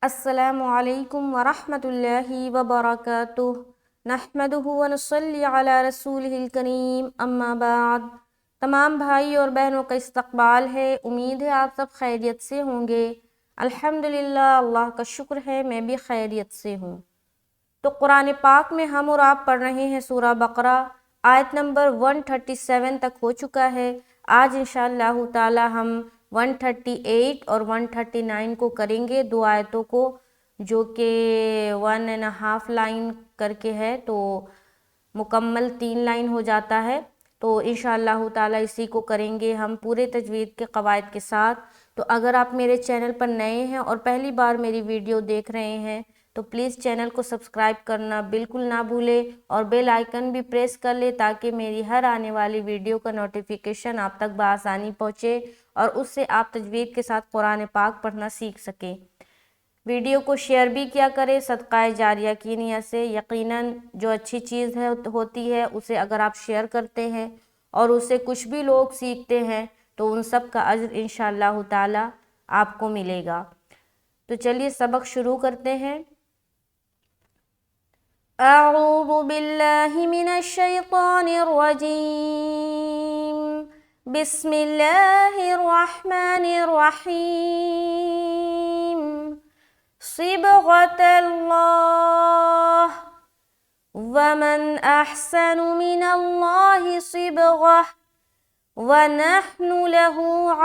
السلام علیکم ورحمۃ اللہ وبرکاتہ نحمدہ ونصلی علی رسولہ الکریم اما بعد۔ تمام بھائی اور بہنوں کا استقبال ہے، امید ہے آپ سب خیریت سے ہوں گے۔ الحمدللہ، اللہ کا شکر ہے میں بھی خیریت سے ہوں۔ تو قرآن پاک میں ہم اور آپ پڑھ رہے ہیں سورہ بقرہ، آیت نمبر 137 تک ہو چکا ہے۔ آج انشاءاللہ تعالی ہم 138 اور 139 کو کریں گے، دو آیتوں کو، جو کہ 1.5 لائن کر کے ہے، تو مکمل 3 لائن ہو جاتا ہے۔ تو انشاءاللہ تعالی اسی کو کریں گے ہم پورے تجوید کے قواعد کے ساتھ۔ تو اگر آپ میرے چینل پر نئے ہیں اور پہلی بار میری ویڈیو دیکھ رہے ہیں تو پلیز چینل کو سبسکرائب کرنا بالکل نہ بھولے اور بیل آئیکن بھی پریس کر لے تاکہ میری ہر آنے والی ویڈیو کا نوٹیفیکیشن آپ تک بآسانی پہنچے اور اس سے آپ تجوید کے ساتھ قرآن پاک پڑھنا سیکھ سکیں۔ ویڈیو کو شیئر بھی کیا کرے صدقہ جاریہ کی نیت سے۔ یقیناً جو اچھی چیز ہوتی ہے اسے اگر آپ شیئر کرتے ہیں اور اسے کچھ بھی لوگ سیکھتے ہیں تو ان سب کا اجر انشاءاللہ تعالی آپ کو ملے گا۔ تو چلیے سبق شروع کرتے ہیں۔ اعوذ باللہ من الشیطان الرجیم، بسم اللہ الرحمن الرحیم۔ صبغۃ اللہ ومن احسن من اللہ صبغۃ ونحن له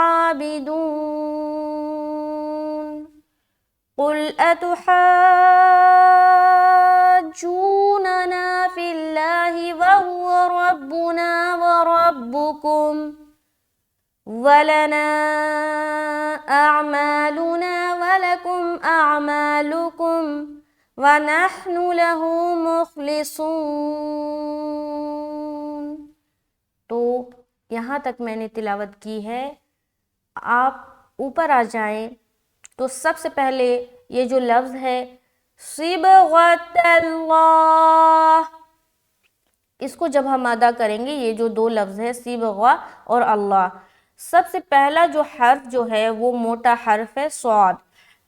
عابدون۔ قل اتحاجوننا فی اللہ وهو ربنا وربکم ولنا اعمالنا ولکم اعمالکم ونحن له مخلصون۔ تو یہاں تک میں نے تلاوت کی ہے۔ آپ اوپر آ جائیں تو سب سے پہلے یہ جو لفظ ہے صبغۃ اللہ، اس کو جب ہم ادا کریں گے، یہ جو دو لفظ ہے صبغہ اور اللہ، سب سے پہلا جو حرف جو ہے وہ موٹا حرف ہے صاد،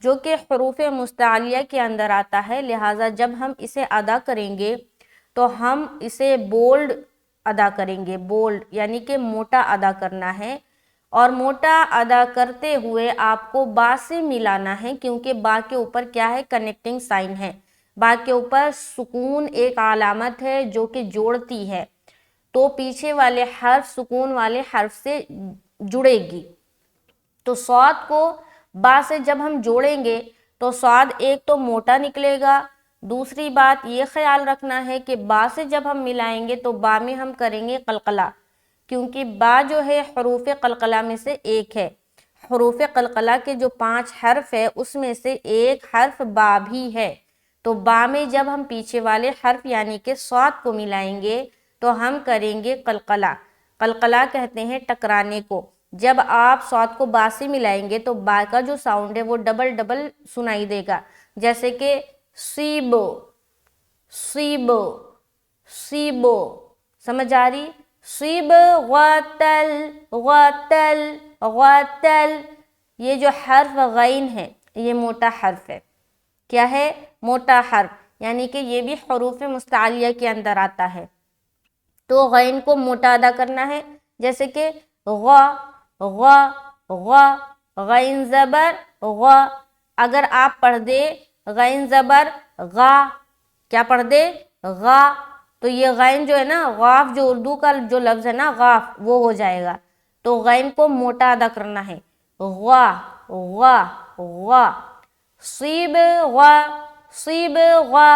جو کہ حروف مستعلیہ کے اندر آتا ہے، لہٰذا جب ہم اسے ادا کریں گے تو ہم اسے بولڈ ادا کریں گے، بولڈ یعنی کہ موٹا ادا کرنا ہے، اور موٹا ادا کرتے ہوئے آپ کو با سے ملانا ہے، کیونکہ با کے اوپر کیا ہے؟ کنیکٹنگ سائن ہے، با کے اوپر سکون ایک علامت ہے جو کہ جوڑتی ہے، تو پیچھے والے حرف سکون والے حرف سے جڑے گی۔ تو صاد کو با سے جب ہم جوڑیں گے تو صاد ایک تو موٹا نکلے گا، دوسری بات یہ خیال رکھنا ہے کہ با سے جب ہم ملائیں گے تو با میں ہم کریں گے قلقلہ، کیونکہ با جو ہے حروف قلقلہ میں سے ایک ہے۔ حروف قلقلہ کے جو 5 حرف ہے اس میں سے ایک حرف با بھی ہے، تو با میں جب ہم پیچھے والے حرف یعنی کہ صاد کو ملائیں گے تو ہم کریں گے قلقلہ۔ قلقلہ کہتے ہیں ٹکرانے کو۔ جب آپ صاد کو با سے ملائیں گے تو با کا جو ساؤنڈ ہے وہ ڈبل ڈبل سنائی دے گا، جیسے کہ سیبو سیبو سیبو، سمجھ آ رہی؟ سیب غتل غتل غتل، یہ جو حرف غین ہے یہ موٹا حرف ہے۔ کیا ہے؟ موٹا حرف، یعنی کہ یہ بھی حروف مستعلیہ کے اندر آتا ہے، تو غین کو موٹا ادا کرنا ہے، جیسے کہ غ غ غ، غین زبر غ۔ اگر آپ پڑھ دے غین زبر غا، کیا پڑھ دے؟ غا، تو یہ غین جو ہے نا، غاف جو اردو کا جو لفظ ہے نا غاف، وہ ہو جائے گا، تو غین کو موٹا ادا کرنا ہے، غا غا غا۔ صیب غا صیب غا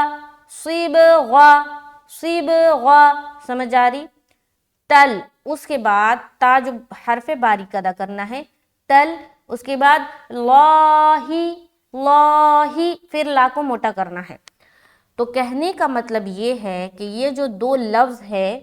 صیب غا صیب غا، سمجھ آ رہی؟ تل، اس کے بعد تا جو حرف باریک ادا کرنا ہے، تل، اس کے بعد لاہی لاہی، پھر لا کو موٹا کرنا ہے۔ تو کہنے کا مطلب یہ ہے کہ یہ جو دو لفظ ہے،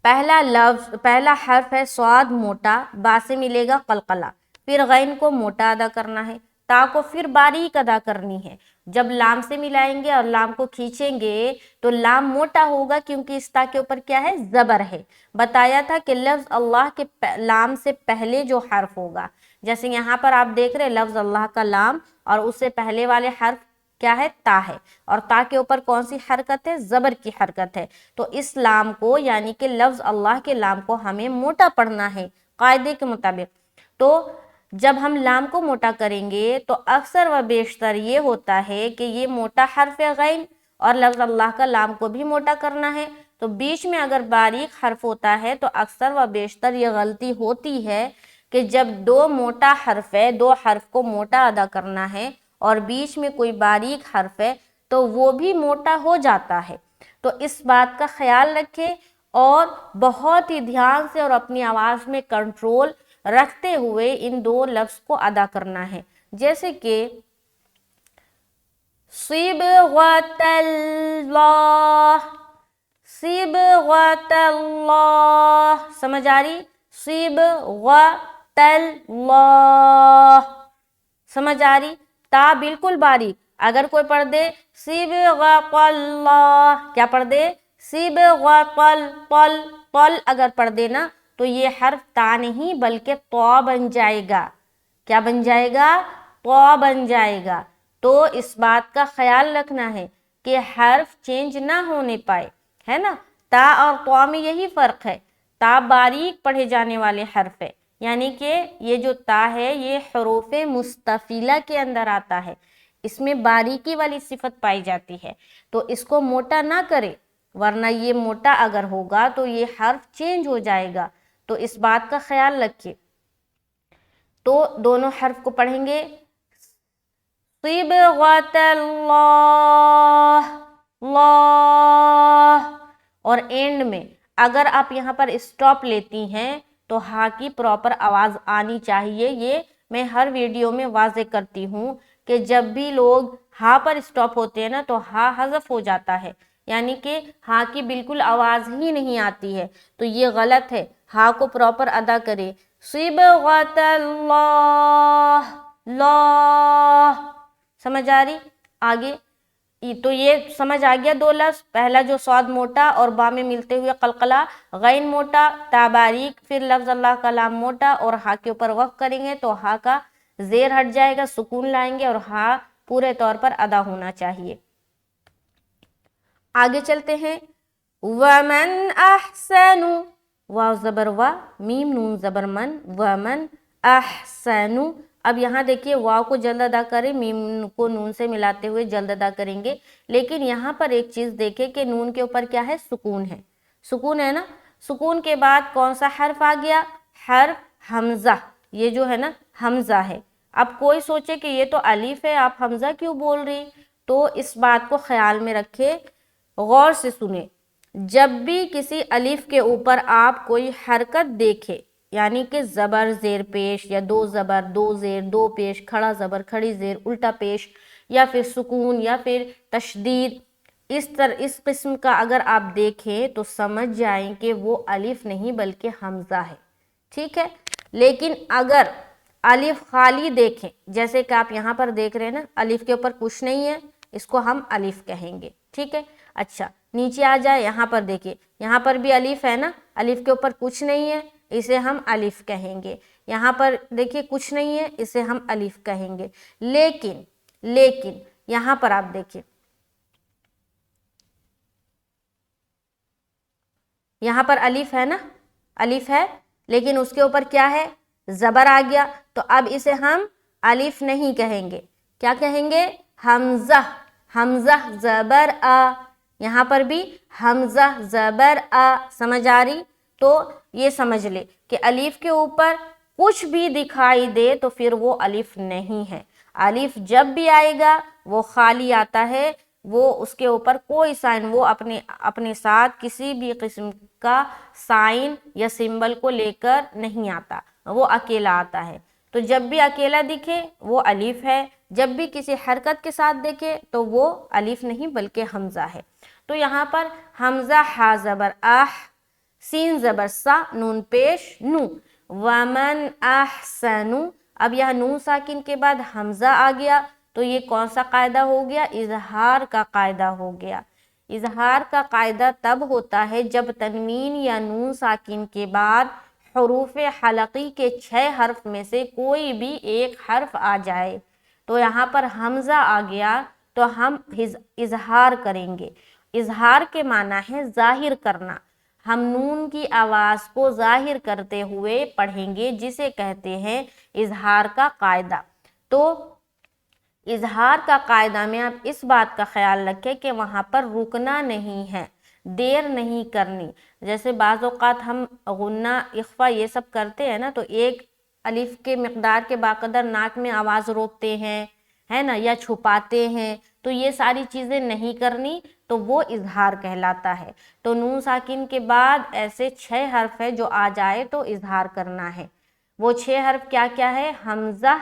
پہلا حرف ہے صاد موٹا، با سے ملے گا قلقلہ، پھر غین کو موٹا ادا کرنا ہے، تا کو پھر باریک ادا کرنی ہے، جب لام سے ملائیں گے اور لام کو کھینچیں گے تو لام موٹا ہوگا، کیونکہ اس تا کے اوپر کیا ہے؟ زبر ہے۔ بتایا تھا کہ لفظ اللہ کے لام سے پہلے جو حرف ہوگا، جیسے یہاں پر آپ دیکھ رہے لفظ اللہ کا لام اور اس سے پہلے والے حرف کیا ہے؟ تا ہے، اور تا کے اوپر کون سی حرکت ہے؟ زبر کی حرکت ہے۔ تو اس لام کو یعنی کہ لفظ اللہ کے لام کو ہمیں موٹا پڑھنا ہے قاعدے کے مطابق۔ تو جب ہم لام کو موٹا کریں گے تو اکثر و بیشتر یہ ہوتا ہے کہ یہ موٹا حرف غین اور لفظ اللہ کا لام کو بھی موٹا کرنا ہے، تو بیچ میں اگر باریک حرف ہوتا ہے تو اکثر و بیشتر یہ غلطی ہوتی ہے کہ جب دو موٹا حرف ہے، دو حرف کو موٹا ادا کرنا ہے اور بیچ میں کوئی باریک حرف ہے تو وہ بھی موٹا ہو جاتا ہے۔ تو اس بات کا خیال رکھیں اور بہت ہی دھیان سے اور اپنی آواز میں کنٹرول رکھتے ہوئے ان دو لفظ کو ادا کرنا ہے، جیسے کہ صبغۃ اللہ، صبغۃ اللہ، سمجھ آ رہی؟ صبغۃ اللہ، سمجھ آ رہی؟ تا بالکل باریک، اگر کوئی پڑھ دے صبغۃ اللہ، کیا پڑھ دے؟ صبغۃ الطل، طل اگر پڑھ دے نا تو یہ حرف تا نہیں بلکہ طا بن جائے گا۔ کیا بن جائے گا؟ طا بن جائے گا۔ تو اس بات کا خیال رکھنا ہے کہ حرف چینج نہ ہونے پائے، ہے نا؟ تا اور طا میں یہی فرق ہے، تا باریک پڑھے جانے والے حرف ہے، یعنی کہ یہ جو تا ہے یہ حروف مستفیلہ کے اندر آتا ہے، اس میں باریکی والی صفت پائی جاتی ہے، تو اس کو موٹا نہ کرے، ورنہ یہ موٹا اگر ہوگا تو یہ حرف چینج ہو جائے گا، تو اس بات کا خیال رکھیے۔ تو دونوں حرف کو پڑھیں گے صبغۃ اللہ، اللہ، اور اینڈ میں اگر آپ یہاں پر اسٹاپ لیتی ہیں تو ہا کی پراپر آواز آنی چاہیے۔ یہ میں ہر ویڈیو میں واضح کرتی ہوں کہ جب بھی لوگ ہا پر اسٹاپ ہوتے ہیں نا تو ہا حذف ہو جاتا ہے، یعنی کہ ہا کی بالکل آواز ہی نہیں آتی ہے، تو یہ غلط ہے، ہا کو پراپر ادا کرے صبغۃ اللہ، اللہ، سمجھ آ رہی؟ آگے تو یہ سمجھ آ گیا دو لفظ، پہلا جو صاد موٹا اور با میں ملتے ہوئے قلقلہ، غین موٹا، تا باریک، پھر لفظ اللہ کا لام موٹا اور ہا کے اوپر وقف کریں گے تو ہا کا زیر ہٹ جائے گا، سکون لائیں گے اور ہا پورے طور پر ادا ہونا چاہیے۔ آگے چلتے ہیں وَمَنْ أَحْسَنُ، واو زبر وا، میم نون زبر من، وَمَنْ أَحْسَنُ۔ اب یہاں دیکھیے واو کو جلد ادا کریں، میم کو نون سے ملاتے ہوئے جلد ادا کریں گے، لیکن یہاں پر ایک چیز دیکھیں کہ نون کے اوپر کیا ہے؟ سکون ہے، سکون ہے نا؟ سکون کے بعد کون سا حرف آ گیا؟ حرف حمزہ، یہ جو ہے نا حمزہ ہے۔ اب کوئی سوچے کہ یہ تو الف ہے، آپ حمزہ کیوں بول رہی؟ تو اس بات کو خیال میں رکھے، غور سے سنیں، جب بھی کسی الف کے اوپر آپ کوئی حرکت دیکھے، یعنی کہ زبر زیر پیش یا دو زبر دو زیر دو پیش، کھڑا زبر کھڑی زیر الٹا پیش، یا پھر سکون یا پھر تشدید، اس قسم کا اگر آپ دیکھیں تو سمجھ جائیں کہ وہ الف نہیں بلکہ حمزہ ہے، ٹھیک ہے؟ لیکن اگر الف خالی دیکھیں، جیسے کہ آپ یہاں پر دیکھ رہے ہیں نا الف کے اوپر کچھ نہیں ہے، اس کو ہم الف کہیں گے، ٹھیک ہے؟ اچھا نیچے آ جائے، یہاں پر دیکھیں، یہاں پر بھی الف ہے نا، الف کے اوپر کچھ نہیں ہے، اسے ہم الف کہیں گے، یہاں پر دیکھیے کچھ نہیں ہے، اسے ہم الف کہیں گے، لیکن یہاں پر آپ دیکھیں، یہاں پر الف ہے نا، الف ہے، لیکن اس کے اوپر کیا ہے؟ زبر آ گیا، تو اب اسے ہم الف نہیں کہیں گے، کیا کہیں گے؟ حمزہ، حمزہ زبر آ، یہاں پر بھی حمزہ زبر آ، سمجھ آ رہی؟ تو یہ سمجھ لے کہ الف کے اوپر کچھ بھی دکھائی دے تو پھر وہ الف نہیں ہے، الف جب بھی آئے گا وہ خالی آتا ہے، وہ اس کے اوپر کوئی سائن، وہ اپنے ساتھ کسی بھی قسم کا سائن یا سمبل کو لے کر نہیں آتا، وہ اکیلا آتا ہے، تو جب بھی اکیلا دکھے وہ الف ہے، جب بھی کسی حرکت کے ساتھ دیکھے تو وہ الف نہیں بلکہ حمزہ ہے۔ تو یہاں پر حمزہ ہا زبر آہ، سین زبر سا، نون پیش نو، ومن احسن، اب یہاں نون ساکن کے بعد حمزہ آ گیا تو یہ کون سا قاعدہ ہو گیا؟ اظہار کا قاعدہ ہو گیا۔ اظہار کا قاعدہ تب ہوتا ہے جب تنوین یا نون ساکن کے بعد حروف حلقی کے 6 حرف میں سے کوئی بھی ایک حرف آ جائے، تو یہاں پر حمزہ آ گیا تو ہم اظہار کریں گے۔ اظہار کے معنی ہے ظاہر کرنا، ہم نون کی آواز کو ظاہر کرتے ہوئے پڑھیں گے، جسے کہتے ہیں اظہار کا قاعدہ۔ تو اظہار کا قاعدہ میں آپ اس بات کا خیال رکھیں کہ وہاں پر رکنا نہیں ہے، دیر نہیں کرنی۔ جیسے بعض اوقات ہم غنہ اخفا یہ سب کرتے ہیں نا، تو ایک الف کے مقدار کے باقدر ناک میں آواز روکتے ہیں، ہے نا، یا چھپاتے ہیں، تو یہ ساری چیزیں نہیں کرنی، تو وہ اظہار کہلاتا ہے۔ تو نون ساکن کے بعد ایسے 6 حرف ہے جو آ جائے تو اظہار کرنا ہے۔ وہ 6 حرف کیا کیا ہے؟ حمزہ،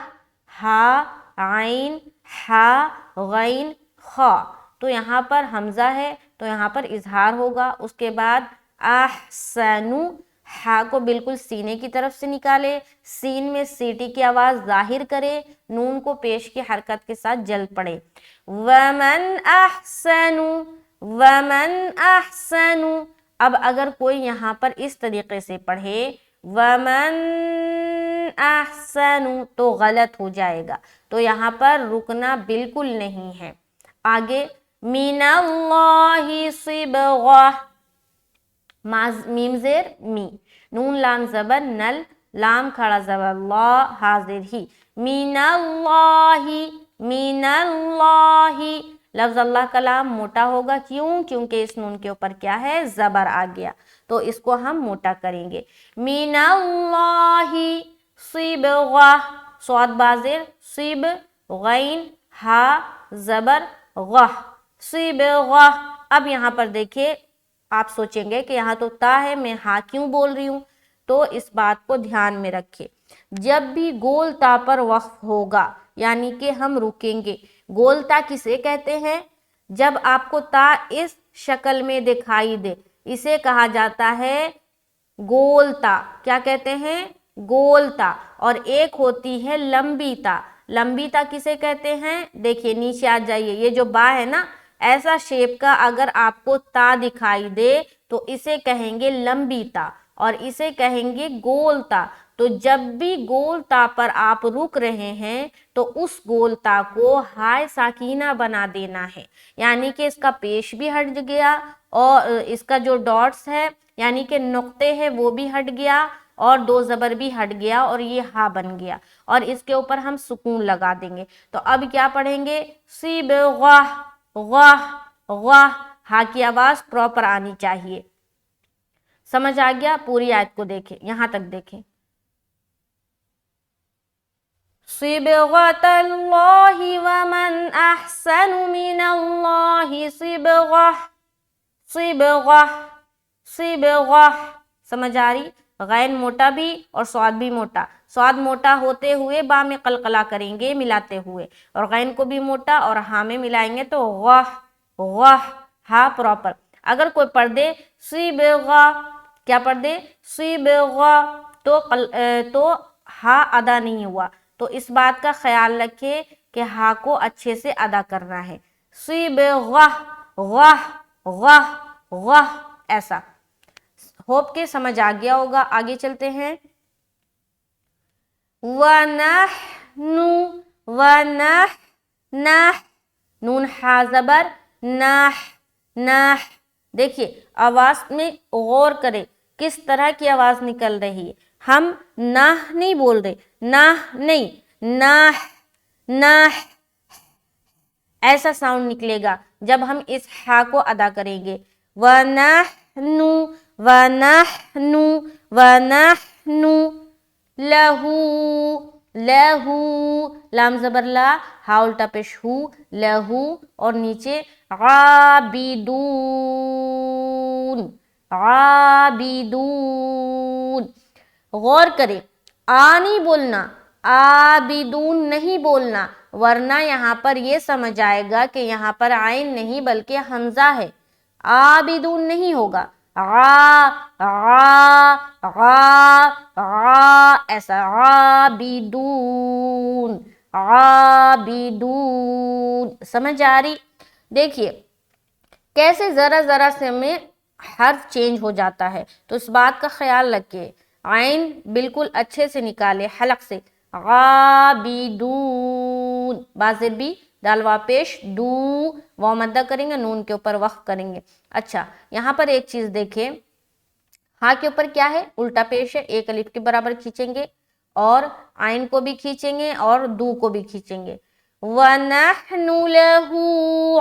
ہا، عین، ہا، غین، خا۔ تو یہاں پر حمزہ ہے تو یہاں پر اظہار ہوگا۔ اس کے بعد احسنو، ہا کو بالکل سینے کی طرف سے نکالے، سین میں سیٹی کی آواز ظاہر کرے، نون کو پیش کی حرکت کے ساتھ جل پڑے۔ ومن احسنو، ومن احسنو۔ اب اگر کوئی یہاں پر اس طریقے سے پڑھے ومن احسنو تو غلط ہو جائے گا، تو یہاں پر رکنا بالکل نہیں ہے۔ آگے من اللہ صبغہ، میم زیر می، نون لام زبر نل، لام کھڑا زبر اللہ، حاضر ہی، من اللہ، من اللہ۔ لفظ اللہ کا لام موٹا ہوگا، کیوں؟ کیونکہ اس نون کے اوپر کیا ہے؟ زبر آ گیا، تو اس کو ہم موٹا کریں گے۔ من اللہ صبغہ، صاد بازر، صب، غین، ہا زبر، غہ، صبغہ۔ اب یہاں پر دیکھیں، آپ سوچیں گے کہ یہاں تو تا ہے، میں ہا کیوں بول رہی ہوں؟ تو اس بات کو دھیان میں رکھیں، جب بھی گول تا پر وقف ہوگا یعنی کہ ہم رکیں گے، گول تا کسے کہتے ہیں؟ جب آپ کو تا اس شکل میں دکھائی دے، اسے کہا جاتا ہے گول تا۔ کیا کہتے ہیں؟ گول تا۔ اور ایک ہوتی ہے لمبی تا۔ لمبی تا کسے کہتے ہیں؟ دیکھیے نیچے آ جائیے، یہ جو با ہے نا، ایسا شیپ کا اگر آپ کو تا دکھائی دے تو اسے کہیں گے لمبی تا، اور اسے کہیں گے گول تا۔ تو جب بھی گول تا پر آپ رک رہے ہیں تو اس گول تا کو ہائے ساکینہ بنا دینا ہے، یعنی کہ اس کا پیش بھی ہٹ گیا، اور اس کا جو ڈاٹس ہے یعنی کہ نقطے ہے وہ بھی ہٹ گیا، اور 2 زبر بھی ہٹ گیا، اور یہ ہا بن گیا، اور اس کے اوپر ہم سکون لگا دیں گے۔ تو اب کیا پڑھیں گے؟ صبغہ، غہ، غہ، ہا کی آواز پراپر آنی چاہیے۔ سمجھ آ گیا؟ پوری آیت کو دیکھیں، یہاں تک دیکھیں۔ صبغۃ اللہ ومن احسن من اللہ صبغہ، صبغہ، صبغہ۔ سمجھ آ رہی؟ غین موٹا بھی اور صاد بھی موٹا، صاد موٹا ہوتے ہوئے با میں قلقلہ کریں گے ملاتے ہوئے، اور غین کو بھی موٹا اور ہا میں ملائیں گے تو غہ، غہ، ہا پراپر۔ اگر کوئی پڑھ دے صبغہ، کیا پڑھ دے؟ صبغہ، تو ہا ادا نہیں ہوا، تو اس بات کا خیال رکھے کہ ہا کو اچھے سے ادا کرنا ہے۔ صبغہ، غہ، غہ، غہ، ایسا۔ ہوپ کہ سمجھ آ گیا ہوگا۔ آگے چلتے ہیں۔ وَنَحْنُ، وَنَحْ، نون ہا زبر، نح، نح۔ دیکھیے آواز میں غور کرے، کس طرح کی آواز نکل رہی ہے۔ ہم نح نہیں بول رہے، نح نہیں، نح، نح، ایسا ساؤنڈ نکلے گا جب ہم اس ہا کو ادا کریں گے۔ وَنَحْنُ، وَنَحْنُ، وَنَحْنُ لَهُ، لَهُ، لام زبر لا، ہا الٹا پیش ہو، لہو، اور نیچے عابدون، عابدون۔ غور کرے، آ نہیں بولنا، عابدون نہیں بولنا، ورنہ یہاں پر یہ سمجھ آئے گا کہ یہاں پر عین نہیں بلکہ حمزہ ہے، عابدون نہیں ہوگا، ایسا، عابدون، عابدون۔ سمجھ آ رہی؟ دیکھیے کیسے ذرا ذرا سے میں حرف چینج ہو جاتا ہے، تو اس بات کا خیال رکھیے۔ عین بالکل اچھے سے نکالے حلق سے، عابدون، بازر بھی ڈالوا پیش، دو واو مدہ کریں گے، نون کے اوپر وقف کریں گے۔ اچھا یہاں پر ایک چیز دیکھیں، ہاں کے اوپر کیا ہے؟ الٹا پیش ہے، ایک الف کے برابر کھینچیں گے اور عین کو بھی کھینچیں گے اور دو کو بھی کھینچیں گے۔ وَنَحْنُ لَهُ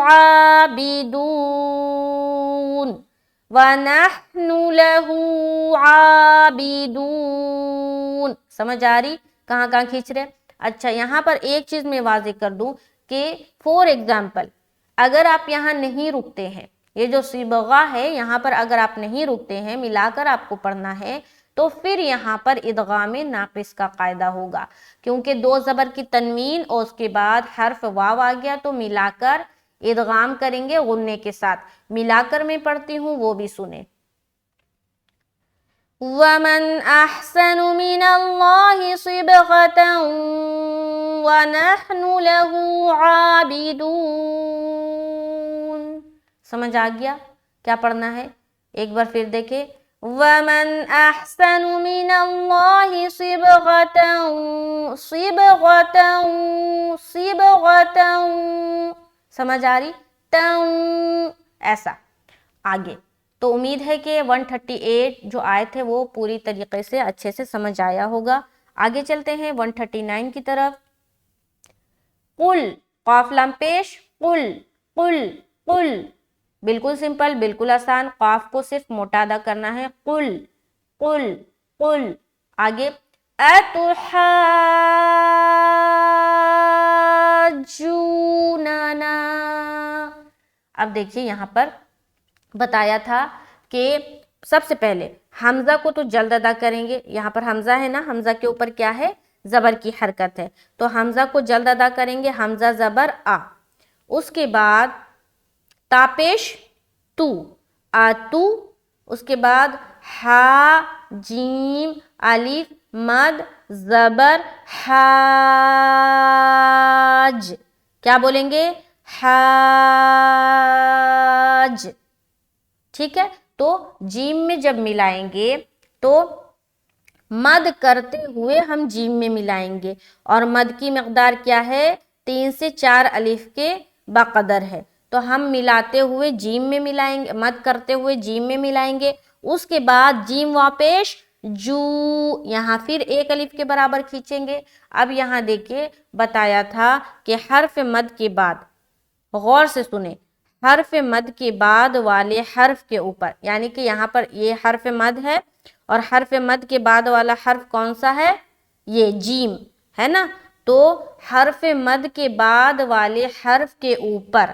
عَابِدُونَ، وَنَحْنُ لَهُ عَابِدُونَ، سمجھ آ رہی کہاں کہاں کھینچ رہے؟ اچھا یہاں پر ایک چیز میں واضح کر دوں کہ فور ایگزامپل اگر آپ یہاں نہیں رکتے ہیں، یہ جو صبغہ ہے یہاں پر اگر آپ نہیں رکتے ہیں، ملا کر آپ کو پڑھنا ہے، تو پھر یہاں پر ادغام ناقص کا قاعدہ ہوگا، کیونکہ دو زبر کی تنوین اور اس کے بعد حرف واو آ گیا تو ملا کر ادغام کریں گے غننے کے ساتھ۔ ملا کر میں پڑھتی ہوں، وہ بھی سنیں۔ وَمَنْ أَحْسَنُ مِنَ اللَّهِ صِبْغَةً وَنَحْنُ لَهُ عَابِدُونَ، سمجھ آ گیا کیا پڑھنا ہے؟ ایک بار پھر دیکھیں، وَمَنْ أَحْسَنُ مِنَ اللَّهِ صِبْغَةً، صِبْغَةً، صِبْغَةً، سمجھ آ رہی؟ تَن، ایسا آگے۔ تو امید ہے کہ 138 جو آیت ہے وہ پوری طریقے سے اچھے سے سمجھ آیا ہوگا۔ آگے چلتے ہیں 139 کی طرف۔ قل، قاف لام پیش، قل، قل، قل، بالکل سمپل، بالکل آسان، قاف کو صرف موٹا ادا کرنا ہے، قل، قل، قل۔ آگے اتحاجوننا، اب دیکھیے یہاں پر بتایا تھا کہ سب سے پہلے حمزہ کو تو جلد ادا کریں گے، یہاں پر حمزہ ہے نا، حمزہ کے اوپر کیا ہے؟ زبر کی حرکت ہے، تو حمزہ کو جلد ادا کریں گے، حمزہ زبر آ، اس کے بعد تاپیش تو، آتو، اس کے بعد ہا، جیم، الف، مد، زبر، حاج، کیا بولیں گے؟ حاج، ٹھیک ہے؟ تو جیم میں جب ملائیں گے تو مد کرتے ہوئے ہم جیم میں ملائیں گے، اور مد کی مقدار کیا ہے؟ 3 سے 4 الف کے بقدر ہے، تو ہم ملاتے ہوئے جیم میں ملائیں گے، مد کرتے ہوئے جیم میں ملائیں گے، اس کے بعد جیم واپش جو، یہاں پھر ایک الف کے برابر کھینچیں گے۔ اب یہاں دیکھیں بتایا تھا کہ حرف مد کے بعد، غور سے سنیں، حرف مد کے بعد والے حرف کے اوپر، یعنی کہ یہاں پر یہ حرف مد ہے اور حرف مد کے بعد والا حرف کون سا ہے؟ یہ جیم ہے نا، تو حرف مد کے بعد والے حرف کے اوپر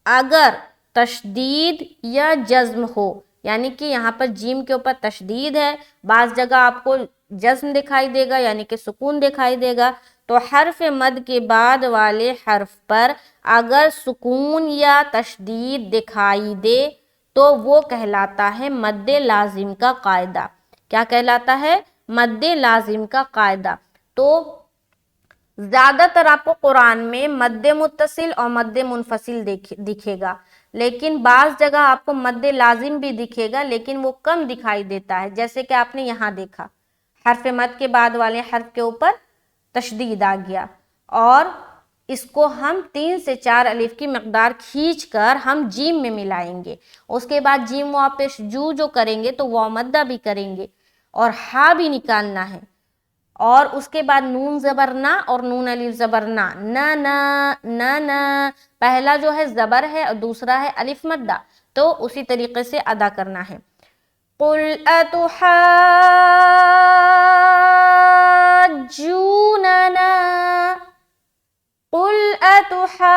اگر تشدید یا جزم ہو، یعنی کہ یہاں پر جیم کے اوپر تشدید ہے، بعض جگہ آپ کو جزم دکھائی دے گا یعنی کہ سکون دکھائی دے گا، تو حرف مد کے بعد والے حرف پر اگر سکون یا تشدید دکھائی دے تو وہ کہلاتا ہے مد لازم کا قاعدہ۔ کیا کہلاتا ہے؟ مد لازم کا قاعدہ۔ تو زیادہ تر آپ کو قرآن میں مد متصل اور مد منفصل دکھے گا، لیکن بعض جگہ آپ کو مد لازم بھی دکھے گا، لیکن وہ کم دکھائی دیتا ہے، جیسے کہ آپ نے یہاں دیکھا حرف مد کے بعد والے حرف کے اوپر تشدید آ گیا، اور اس کو ہم 3 سے 4 الف کی مقدار کھینچ کر ہم جیم میں ملائیں گے، اس کے بعد جیم واپس جو کریں گے تو واو مدہ بھی کریں گے اور ہا بھی نکالنا ہے، اور اس کے بعد نون زبر نا اور نون الف زبر نا، نا نا نا نا، پہلا جو ہے زبر ہے اور دوسرا ہے الف مدہ، تو اسی طریقے سے ادا کرنا ہے۔ قُلْ أَتُحَاجُّونَنَا، قُلْ أَتُحَاجُّونَنَا،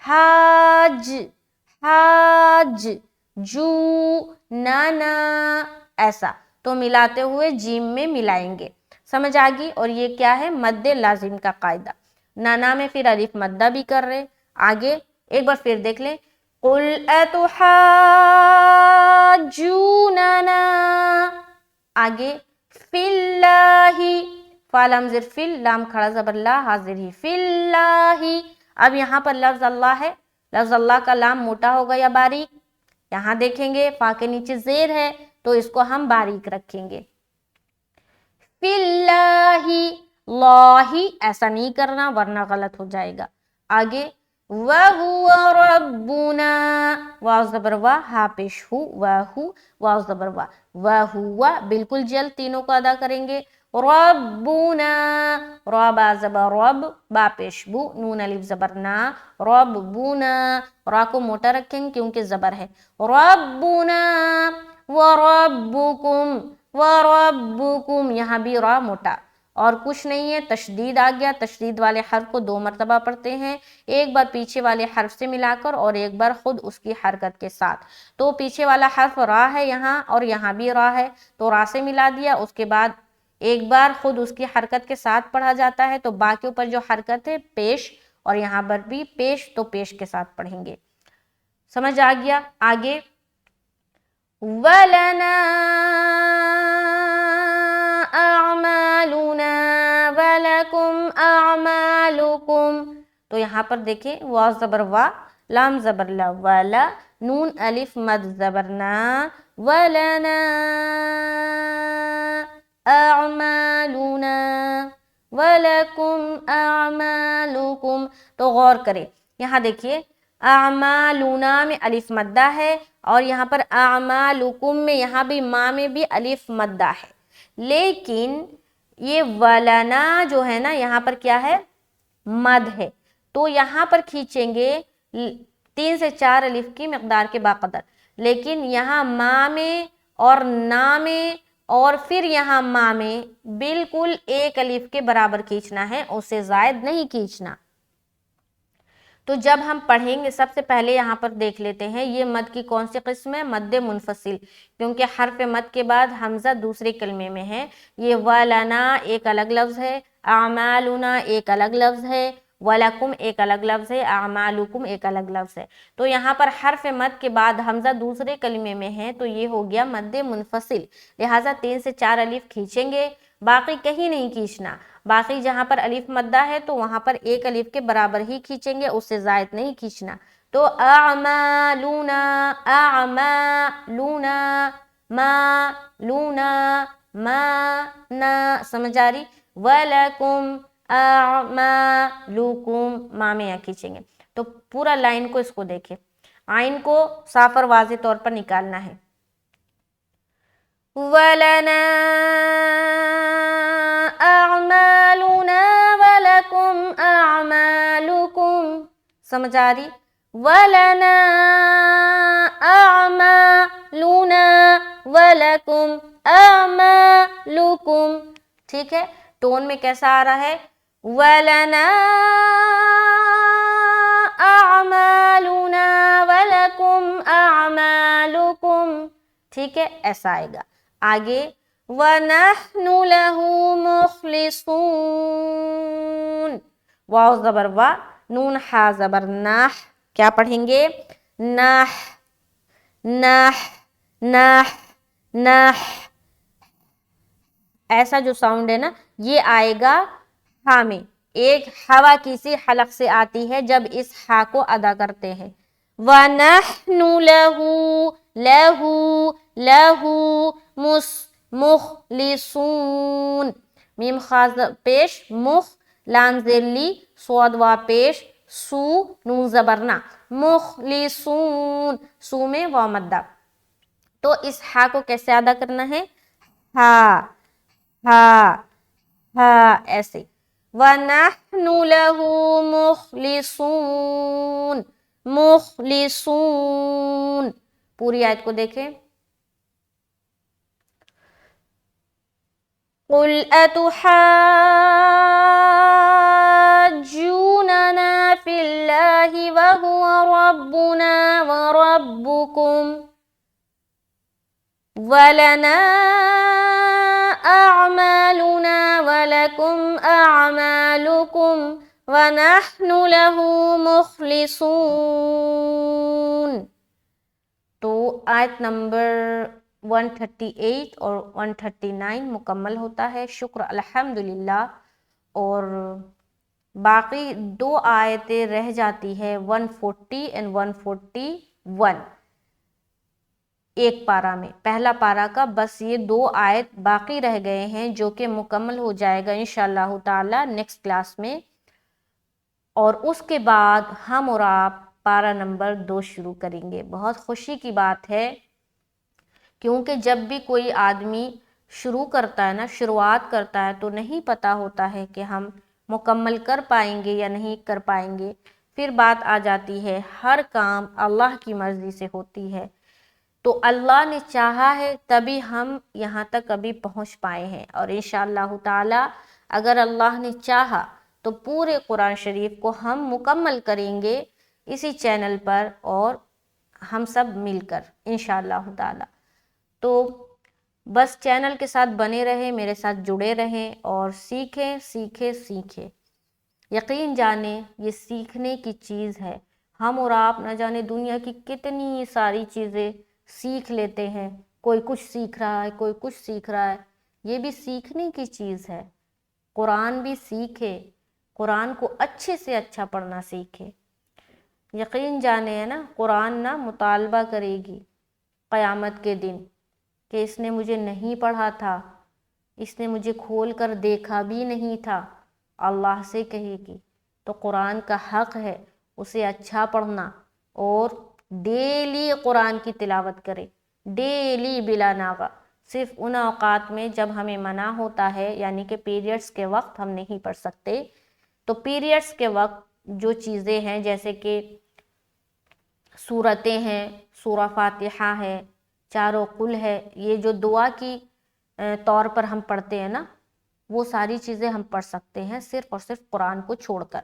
حاج، حاج، جو، نانا، ایسا، تو ملاتے ہوئے جیم میں ملائیں گے، سمجھ آگی؟ اور یہ کیا ہے؟ مد لازم کا قاعدہ۔ نانا میں پھر الف مدہ بھی کر رہے۔ آگے ایک بار پھر دیکھ لیں، قُلْ أَتُحَاجُّونَنَا، آگے فِي اللَّهِ، فا لام زر فل، لام کھڑا زبر لا، حاضر ہی، فِي اللَّهِ، اب یہاں پر لفظ اللہ ہے، لفظ اللہ کا لام موٹا ہوگا یا باریک؟ یہاں دیکھیں گے فا کے نیچے زیر ہے تو اس کو ہم باریک رکھیں گے. فی اللہ، لاہی ایسا نہیں کرنا ورنہ غلط ہو جائے گا. آگے وَهُوَ رَبُّنَا، واو زبر وا، ہا پیش ہو، وَهُ، واو زبر وا، وَهُوَ بالکل جل تینوں کو ادا کریں گے. ربنا، را با زبر رب، با پیش بو، نون الف زبر نا، ربنا، را کو موٹا رکھیں گے کیونکہ زبر ہے. ربنا وربکم، وربکم، یہاں بھی را موٹا اور کچھ نہیں ہے. تشدید آ گیا، تشدید والے حرف کو 2 مرتبہ پڑھتے ہیں، ایک بار پیچھے والے حرف سے ملا کر اور ایک بار خود اس کی حرکت کے ساتھ. تو پیچھے والا حرف را ہے یہاں اور یہاں بھی را ہے تو را سے ملا دیا، اس کے بعد ایک بار خود اس کی حرکت کے ساتھ پڑھا جاتا ہے. تو با کے اوپر جو حرکت ہے پیش، اور یہاں پر بھی پیش، تو پیش کے ساتھ پڑھیں گے. سمجھ آ گیا؟ آگے وَلَنَا أَعْمَالُنَا وَلَكُمْ أَعْمَالُكُمْ. تو یہاں پر دیکھیں واو زبر وا، لام زبر لا، والا، نون الف مد زبر نا، وَلَنَا أَعْمَالُنَا وَلَكُمْ أَعْمَالُكُمْ. تو غور کریں یہاں دیکھیے اعمالونا میں الف مدہ ہے اور یہاں پر اعمالکم میں یہاں بھی ما میں بھی الف مدہ ہے، لیکن یہ ولنا جو ہے نا یہاں پر کیا ہے؟ مد ہے. تو یہاں پر کھینچیں گے 3 سے 4 الف کی مقدار کے باقدر، لیکن یہاں ما میں اور نا میں اور پھر یہاں ما میں بالکل 1 الف کے برابر کھینچنا ہے، اس سے زائد نہیں کھینچنا. تو جب ہم پڑھیں گے سب سے پہلے یہاں پر دیکھ لیتے ہیں یہ مد کی کون سی قسم ہے؟ مد منفصل، کیونکہ حرف مد کے بعد حمزہ دوسرے کلمے میں ہے. یہ وَلَنَا ایک الگ لفظ ہے، اعمالنا ایک الگ لفظ ہے، وَلَكُمْ ایک الگ لفظ ہے، اعمالکم ایک الگ لفظ ہے. تو یہاں پر حرف مد کے بعد حمزہ دوسرے کلمے میں ہے تو یہ ہو گیا مد منفصل، لہٰذا 3 سے 4 الف کھینچیں گے، باقی کہیں نہیں کھینچنا. باقی جہاں پر الف مدہ ہے تو وہاں پر 1 الف کے برابر ہی کھینچیں گے، اس سے زائد نہیں کھینچنا. تو اعمالنا، اعمالنا، مالونا، مانا، سمجھ آ رہی؟ وَلَكُمْ اعمالکم، ما میں یہاں کھینچیں گے. تو پورا لائن کو اس کو دیکھیں، آئین کو صاف اور واضح طور پر نکالنا ہے. وَلَنَا أَعْمَالُنَا وَلَكُمْ أَعْمَالُكُمْ. سمجھ آ رہی؟ وَلَنَا أَعْمَالُنَا وَلَكُمْ أَعْمَالُكُمْ. ٹھیک ہے؟ ٹون میں کیسا آ رہا ہے؟ وَلَنَا أَعْمَالُنَا وَلَكُمْ أَعْمَالُكُمْ. ٹھیک ہے؟ ایسا آئے گا. آگے وَنَحْنُ لَهُ مُخْلِصُونَ، واو زبر وا، نون ہا زبر ناح، کیا پڑھیں گے؟ ناح، ناح، ناح، ناح. ایسا جو ساؤنڈ ہے نا یہ آئے گا ہا میں، ایک ہوا کسی حلق سے آتی ہے جب اس ہا کو ادا کرتے ہیں. وَنَحْنُ لَهُ، لَهُ، لَهُ مُخْلِصُونَ، میم خاص پیش، مخ، لام زیر لی، صاد وا پیش، سو، نون زبر نا، مخلصون، سو میں واو مدہ. تو اس ہا کو کیسے ادا کرنا ہے؟ ہا، ہا، ہا، ایسے. وَنَحْنُ لَهُ مُخْلِصُونَ، مخلصون. پوری آیت کو دیکھیں. قُلْ أَتُحَاجُّونَنَا فِي اللَّهِ وَهُوَ رَبُّنَا وَرَبُّكُمْ وَلَنَا أَعْمَالُنَا وَلَكُمْ أَعْمَالُكُمْ وَنَحْنُ لَهُ مُخْلِصُونَ. تو آیت نمبر 138 اور 139 مکمل ہوتا ہے. شکر الحمدللہ. اور باقی 2 آیتیں رہ جاتی ہے 140 and 141. ایک پارہ میں، پہلا پارہ کا بس یہ 2 آیت باقی رہ گئے ہیں جو کہ مکمل ہو جائے گا انشاءاللہ تعالی نیکسٹ کلاس میں، اور اس کے بعد ہم اور آپ پارہ نمبر 2 شروع کریں گے۔ بہت خوشی کی بات ہے کیونکہ جب بھی کوئی آدمی شروع کرتا ہے نا، شروعات کرتا ہے، تو نہیں پتہ ہوتا ہے کہ ہم مکمل کر پائیں گے یا نہیں کر پائیں گے۔ پھر بات آ جاتی ہے ہر کام اللہ کی مرضی سے ہوتی ہے، تو اللہ نے چاہا ہے تبھی ہم یہاں تک ابھی پہنچ پائے ہیں، اور انشاءاللہ تعالی اگر اللہ نے چاہا تو پورے قرآن شریف کو ہم مکمل کریں گے اسی چینل پر، اور ہم سب مل کر انشاءاللہ تعالی۔ تو بس چینل کے ساتھ بنے رہیں، میرے ساتھ جڑے رہیں اور سیکھیں سیکھیں سیکھیں۔ یقین جانیں یہ سیکھنے کی چیز ہے، ہم اور آپ نہ جانے دنیا کی کتنی ساری چیزیں سیکھ لیتے ہیں، کوئی کچھ سیکھ رہا ہے، کوئی کچھ سیکھ رہا ہے، یہ بھی سیکھنے کی چیز ہے۔ قرآن بھی سیکھے، قرآن کو اچھے سے اچھا پڑھنا سیکھے۔ یقین جانے ہے نا، قرآن نا مطالبہ کرے گی قیامت کے دن کہ اس نے مجھے نہیں پڑھا تھا، اس نے مجھے کھول کر دیکھا بھی نہیں تھا، اللہ سے کہے گی۔ تو قرآن کا حق ہے اسے اچھا پڑھنا، اور ڈیلی قرآن کی تلاوت کرے، ڈیلی بلا ناغہ۔ صرف ان اوقات میں جب ہمیں منع ہوتا ہے، یعنی کہ پیریڈز کے وقت ہم نہیں پڑھ سکتے، تو پیریڈز کے وقت جو چیزیں ہیں جیسے کہ سورتیں ہیں، سورہ فاتحہ ہے، چاروں قل ہے، یہ جو دعا کی طور پر ہم پڑھتے ہیں نا، وہ ساری چیزیں ہم پڑھ سکتے ہیں صرف اور صرف قرآن کو چھوڑ کر۔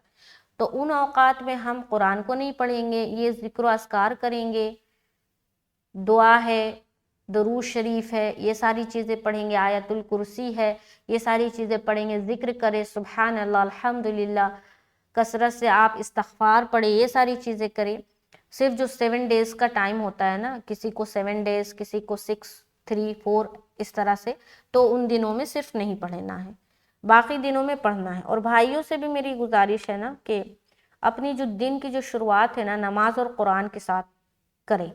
تو ان اوقات میں ہم قرآن کو نہیں پڑھیں گے، یہ ذکر و اذکار کریں گے، دعا ہے، درود شریف ہے، یہ ساری چیزیں پڑھیں گے، آیت الکرسی ہے، یہ ساری چیزیں پڑھیں گے، ذکر کریں، سبحان اللہ، الحمدللہ، کثرت سے آپ استغفار پڑھیں، یہ ساری چیزیں کریں۔ صرف جو 7 ڈیز کا ٹائم ہوتا ہے نا، کسی کو 7 ڈیز، کسی کو 6، 3، 4 اس طرح سے، تو ان دنوں میں صرف نہیں پڑھنا ہے، باقی دنوں میں پڑھنا ہے۔ اور بھائیوں سے بھی میری گزارش ہے نا کہ اپنی جو دن کی جو شروعات ہے نا، نماز اور قرآن کے ساتھ کریں،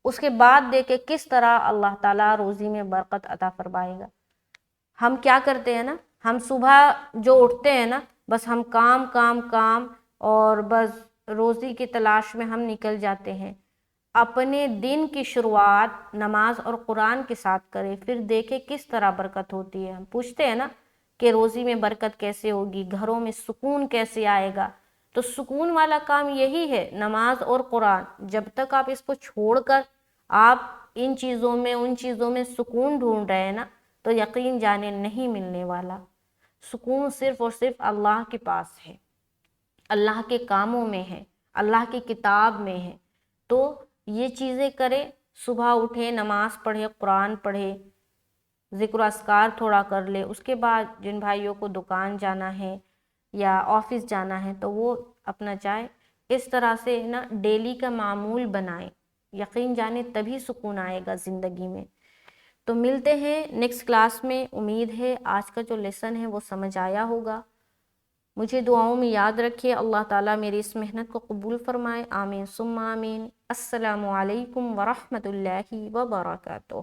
اس کے بعد دیکھیں کس طرح اللہ تعالیٰ روزی میں برکت عطا فرمائے گا۔ ہم کیا کرتے ہیں نا، ہم صبح جو اٹھتے ہیں نا، بس ہم کام کام کام، اور بس روزی کی تلاش میں ہم نکل جاتے ہیں۔ اپنے دن کی شروعات نماز اور قرآن کے ساتھ کریں، پھر دیکھیں کس طرح برکت ہوتی ہے۔ ہم پوچھتے ہیں نا کہ روزی میں برکت کیسے ہوگی، گھروں میں سکون کیسے آئے گا، تو سکون والا کام یہی ہے، نماز اور قرآن۔ جب تک آپ اس کو چھوڑ کر آپ ان چیزوں میں ان چیزوں میں سکون ڈھونڈ رہے ہیں نا، تو یقین جانے نہیں ملنے والا۔ سکون صرف اور صرف اللہ کے پاس ہے، اللہ کے کاموں میں ہے، اللہ کی کتاب میں ہے۔ تو یہ چیزیں کرے، صبح اٹھے، نماز پڑھے، قرآن پڑھے، ذکر و اذکار تھوڑا کر لے، اس کے بعد جن بھائیوں کو دکان جانا ہے یا آفس جانا ہے تو وہ اپنا جائے۔ اس طرح سے نا ڈیلی کا معمول بنائیں، یقین جانے تبھی سکون آئے گا زندگی میں۔ تو ملتے ہیں نیکسٹ کلاس میں، امید ہے آج کا جو لیسن ہے وہ سمجھ آیا ہوگا۔ مجھے دعاؤں میں یاد رکھیے، اللہ تعالیٰ میری اس محنت کو قبول فرمائے، آمین ثم آمین۔ السلام علیکم ورحمۃ اللہ وبرکاتہ۔